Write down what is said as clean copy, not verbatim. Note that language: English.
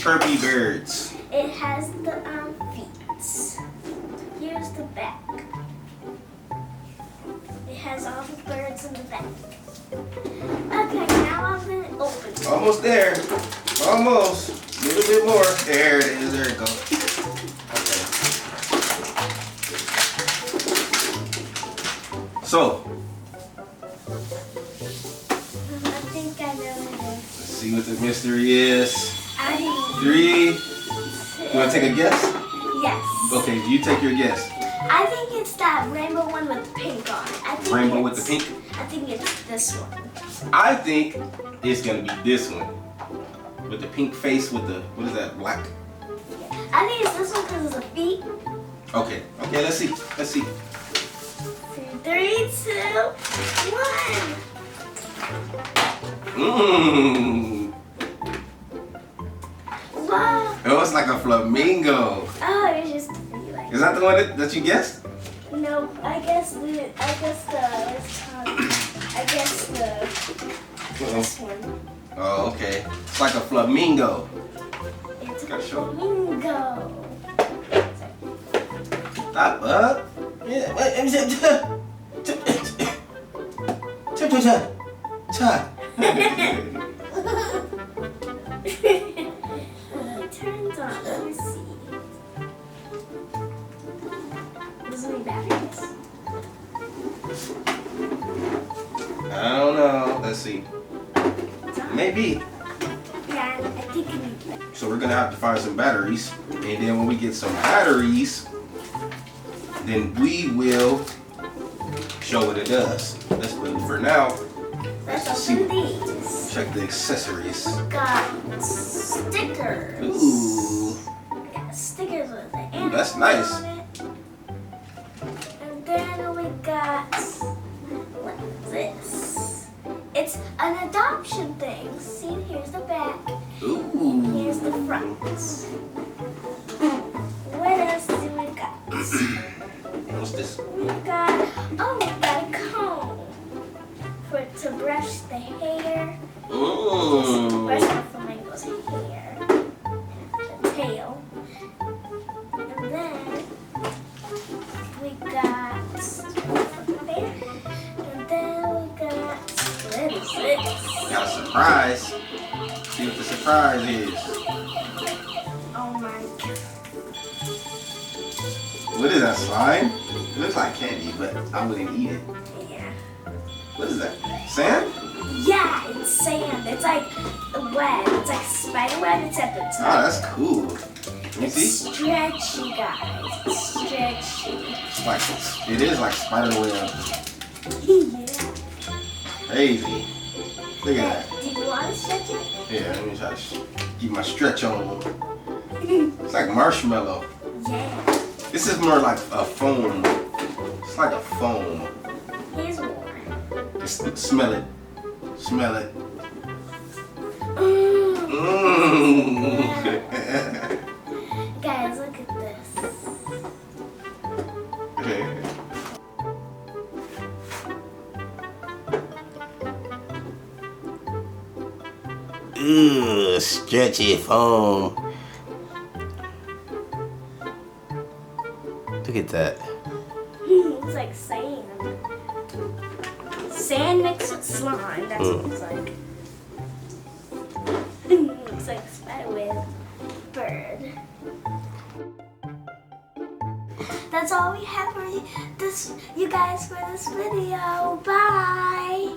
Chirpy birds. It has the feet. Here's the back. It has all the birds in the back. Okay, now I'm gonna open it. Almost there. Almost. A little bit more. There it is. There it goes. Okay. So, I think I know what it is. let's see what the mystery is. 3. You want to take a guess? Yes. Okay, you take your guess. I think it's that rainbow one with the pink on it. I think Rainbow with the pink? I think it's this one. I think it's going to be this one. With the pink face with the, what is that, black? I think it's this one because of the feet. Okay, okay, let's see. Let's see. 3, 2, 1. Mmm. Wow. It was like a flamingo. Oh, it's just the feet. Like Is that the one that you guessed? no, I guess this one. Oh, okay. It's like a flamingo. It's a Gotta show it. flamingo. Stop up. Yeah. It turns on. Let me see. There's any batteries? I don't know. Let's see. It's on. Maybe. Yeah, I think I need that. So we're gonna have to find some batteries, and then when we get some batteries, then we will show what it does. Let's put it for now. Let's see. open these. Check the accessories. Got stickers. Ooh, We got stickers with the animal that's nice. on it. And then we got what is this? It's an adoption thing. See, here's the back. Ooh. Here's the front. What else do we got? What's this? We got a comb to brush the hair. Ooh. Brush the flamingo's hair. The tail. And then we got what is this? Got a surprise. See what the surprise is. Oh my god. What is that, slime? It looks like candy, but I wouldn't eat it. Yeah. What is that? Sand? Yeah, it's sand. It's like a web. It's like spider web. It's at the Oh, top. that's cool. Let me It's see. stretchy, guys. It's stretchy. It's like, it is like spider web. Yeah. Crazy. Look at that. Do you want to stretch it? Yeah, let me try to keep my stretch on. It's like marshmallow. Yeah. This is more like a foam. It's like a foam. Here's one. Smell it. Smell it. Mm. Mmm. Guys, look at this. Ooh, stretchy foam. Look at that. It's like sand. Sand mixed with slime. That's what it looks like. Looks like a spiderweb bird. That's all we have for you guys for this video. Bye.